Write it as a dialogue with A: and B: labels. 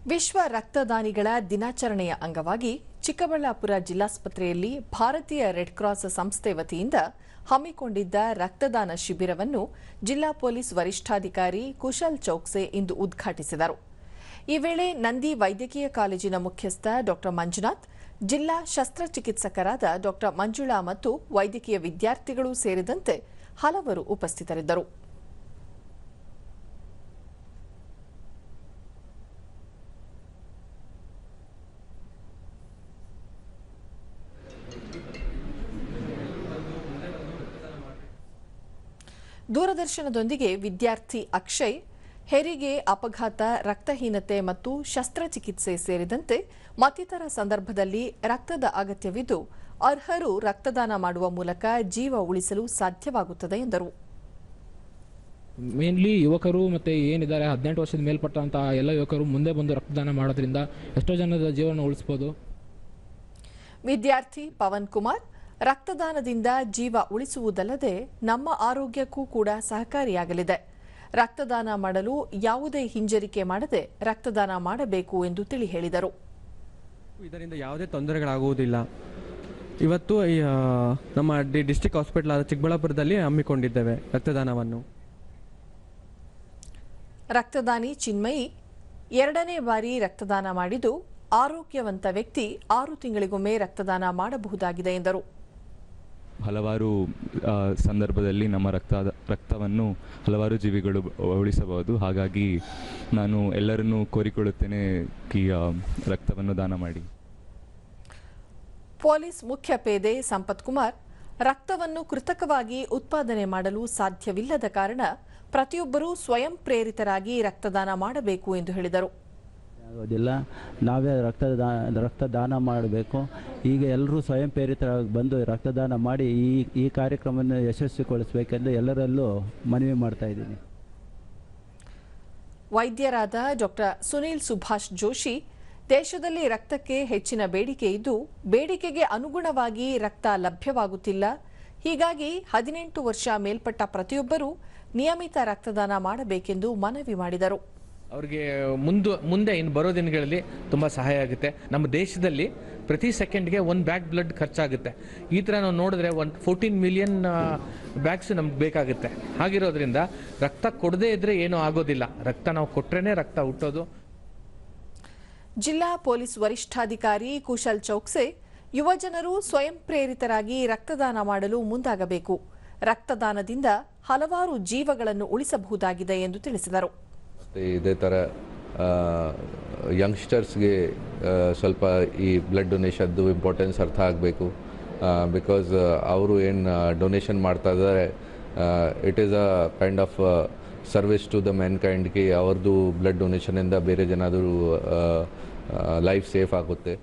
A: ವಿಶ್ವ ರಕ್ತದಾನಿಗಳ ದಿನಾಚರಣೆಯ ಅಂಗವಾಗಿ ಚಿಕ್ಕಬಳ್ಳಾಪುರ ಜಿಲ್ಲಾಸ್ಪತ್ರೆಯಲ್ಲಿ ಭಾರತೀಯ ರೆಡ್ ಕ್ರಾಸ್ ಸಂಸ್ಥೆ ವತಿಯಿಂದ ಹಮ್ಮಿಕೊಂಡಿದ್ದ ರಕ್ತದಾನ ಶಿಬಿರವನ್ನು ಜಿಲ್ಲಾ ಪೊಲೀಸ್ ವರಿಷ್ಠಾಧಿಕಾರಿ ಕುಶಲ್ ಚೌಕ್ಸೆ ಇಂದು ಉದ್ಘಾಟಿಸಿದರು. ಈ ವೇಳೆ ನಂದಿ ವೈದ್ಯಕೀಯ ಕಾಲೇಜಿನ ಮುಖ್ಯಸ್ಥ ಡಾ ಮಂಜುನಾಥ್, ಜಿಲ್ಲಾ ಶಸ್ತ್ರಚಿಕಿತ್ಸಕರಾದ ಡಾ ಮಂಜುಳಾ ಮತ್ತು ವೈದ್ಯಕೀಯ ವಿದ್ಯಾರ್ಥಿಗಳು ಸೇರಿದಂತೆ ಹಲವರು ಉಪಸ್ಥಿತರಿದ್ದರು. ದೂರದರ್ಶನದೊಂದಿಗೆ ವಿದ್ಯಾರ್ಥಿ ಅಕ್ಷಯ್ ಹೆರಿಗೆ, ಅಪಘಾತ, ರಕ್ತಹೀನತೆ ಮತ್ತು ಶಸ್ತ್ರಚಿಕಿತ್ಸೆ ಸೇರಿದಂತೆ ಮತ್ತಿತರ ಸಂದರ್ಭದಲ್ಲಿ ರಕ್ತದ ಅಗತ್ಯವಿದ್ದು ಅರ್ಹರು ರಕ್ತದಾನ ಮಾಡುವ ಮೂಲಕ ಜೀವ ಉಳಿಸಲು ಸಾಧ್ಯವಾಗುತ್ತದೆ ಎಂದರು.
B: ಮೇನ್ಲಿ ಯುವಕರು ಮತ್ತು ಏನಿದ್ದಾರೆ 18 ವರ್ಷದ ಮೇಲ್ಪಟ್ಟಂಥ ಎಲ್ಲ ಯುವಕರು ಮುಂದೆ ಬಂದು ರಕ್ತದಾನ ಮಾಡೋದ್ರಿಂದ ಎಷ್ಟೋ ಜನರ ಜೀವನ ಉಳಿಸಬಹುದು.
A: ವಿದ್ಯಾರ್ಥಿ ಪವನ್ ಕುಮಾರ್, ರಕ್ತದಾನದಿಂದ ಜೀವ ಉಳಿಸುವುದಲ್ಲದೆ ನಮ್ಮ ಆರೋಗ್ಯಕ್ಕೂ ಕೂಡ ಸಹಕಾರಿಯಾಗಲಿದೆ. ರಕ್ತದಾನ ಮಾಡಲು ಯಾವುದೇ ಹಿಂಜರಿಕೆ ಮಾಡದೆ ರಕ್ತದಾನ ಮಾಡಬೇಕು ಎಂದು ತಿಳಿ ಹೇಳಿದರು.
C: ಇದರಿಂದ ಯಾವುದೇ ತೊಂದರೆಗಳಾಗುವುದಿಲ್ಲ. ಇವತ್ತು ನಮ್ಮ ಡಿಸ್ಟ್ರಿಕ್ಟ್ ಹಾಸ್ಪಿಟಲ್ ಆದ ಚಿಕ್ಕಬಳ್ಳಾಪುರದಲ್ಲಿ ಹಮ್ಮಿಕೊಂಡಿದ್ದೇವೆ ರಕ್ತದಾನವನ್ನು.
A: ರಕ್ತದಾನಿ ಚಿನ್ಮಯಿ 2ನೇ ಬಾರಿ ರಕ್ತದಾನ ಮಾಡಿದ್ದು ಆರೋಗ್ಯವಂತ ವ್ಯಕ್ತಿ 6 ತಿಂಗಳಿಗೊಮ್ಮೆ ರಕ್ತದಾನ ಮಾಡಬಹುದಾಗಿದೆ ಎಂದರು.
D: ಹಲವಾರು ಸಂದರ್ಭದಲ್ಲಿ ನಮ್ಮ ರಕ್ತವನ್ನು ಹಲವಾರು ಜೀವಿಗಳು ಉಳಿಸಬಹುದು. ಹಾಗಾಗಿ ನಾನು ಎಲ್ಲರನ್ನೂ ಕೋರಿಕೊಳ್ಳುತ್ತೇನೆ ರಕ್ತವನ್ನು ದಾನ ಮಾಡಿ.
A: ಪೊಲೀಸ್ ಮುಖ್ಯ ಪೇದೆ ಸಂಪತ್ ಕುಮಾರ್, ರಕ್ತವನ್ನು ಕೃತಕವಾಗಿ ಉತ್ಪಾದನೆ ಮಾಡಲು ಸಾಧ್ಯವಿಲ್ಲದ ಕಾರಣ ಪ್ರತಿಯೊಬ್ಬರೂ ಸ್ವಯಂ ಪ್ರೇರಿತರಾಗಿ ರಕ್ತದಾನ ಮಾಡಬೇಕು ಎಂದು ಹೇಳಿದರು.
E: ಆಗೋದಿಲ್ಲ, ನಾವೇ ರಕ್ತದಾನ ಮಾಡಬೇಕು. ಈಗ ಎಲ್ಲರೂ ಸ್ವಯಂ ಪ್ರೇರಿತರಾಗಿ ಬಂದು ರಕ್ತದಾನ ಮಾಡಿ ಈ ಕಾರ್ಯಕ್ರಮವನ್ನು ಯಶಸ್ವಿಗೊಳಿಸಬೇಕೆಂದು ಎಲ್ಲರಲ್ಲೂ ಮನವಿ ಮಾಡ್ತಾ ಇದ್ದೀನಿ.
A: ವೈದ್ಯರಾದ ಡಾ ಸುನೀಲ್ ಸುಭಾಷ್ ಜೋಶಿ, ದೇಶದಲ್ಲಿ ರಕ್ತಕ್ಕೆ ಹೆಚ್ಚಿನ ಬೇಡಿಕೆ ಇದ್ದು ಬೇಡಿಕೆಗೆ ಅನುಗುಣವಾಗಿ ರಕ್ತ ಲಭ್ಯವಾಗುತ್ತಿಲ್ಲ. ಹೀಗಾಗಿ 18 ವರ್ಷ ಮೇಲ್ಪಟ್ಟ ಪ್ರತಿಯೊಬ್ಬರೂ ನಿಯಮಿತ ರಕ್ತದಾನ ಮಾಡಬೇಕೆಂದು ಮನವಿ ಮಾಡಿದರು.
F: ಅವರಿಗೆ ಮುಂದೆ ಇನ್ನು ಬರೋ ದಿನಗಳಲ್ಲಿ ತುಂಬ ಸಹಾಯ ಆಗುತ್ತೆ. ನಮ್ಮ ದೇಶದಲ್ಲಿ ಪ್ರತಿ ಸೆಕೆಂಡ್ಗೆ 1 ಬ್ಯಾಗ್ ಬ್ಲಡ್ ಖರ್ಚಾಗುತ್ತೆ. ಈ ಥರ ನಾವು ನೋಡಿದ್ರೆ 14 ಮಿಲಿಯನ್ ಬ್ಯಾಗ್ಸ್ ನಮ್ಗೆ ಬೇಕಾಗುತ್ತೆ. ಹಾಗಿರೋದ್ರಿಂದ ರಕ್ತ ಕೊಡದೇ ಇದ್ರೆ ಏನೂ ಆಗೋದಿಲ್ಲ. ರಕ್ತ ನಾವು ಕೊಟ್ರೇನೆ ರಕ್ತ ಹುಟ್ಟೋದು.
A: ಜಿಲ್ಲಾ ಪೊಲೀಸ್ ವರಿಷ್ಠಾಧಿಕಾರಿ ಕುಶಲ್ ಚೌಕ್ಸೆ, ಯುವಜನರು ಸ್ವಯಂ ಪ್ರೇರಿತರಾಗಿ ರಕ್ತದಾನ ಮಾಡಲು ಮುಂದಾಗಬೇಕು. ರಕ್ತದಾನದಿಂದ ಹಲವಾರು ಜೀವಗಳನ್ನು ಉಳಿಸಬಹುದಾಗಿದೆ ಎಂದು ತಿಳಿಸಿದರು.
G: ಇದೇ ಥರ ಯಂಗ್ಸ್ಟರ್ಸ್ಗೆ ಸ್ವಲ್ಪ ಈ ಬ್ಲಡ್ ಡೊನೇಷನ್ದು ಇಂಪಾರ್ಟೆನ್ಸ್ ಅರ್ಥ ಆಗಬೇಕು. ಬಿಕಾಸ್ ಅವರು ಏನು ಡೊನೇಷನ್ ಮಾಡ್ತಾ ಇದ್ದಾರೆ, it is a kind of service to the man ಕೈಂಡ್ಗೆ. ಅವ್ರದ್ದು ಬ್ಲಡ್ ಡೊನೇಷನಿಂದ ಬೇರೆ ಜನರು ಲೈಫ್ ಸೇಫ್ ಆಗುತ್ತೆ.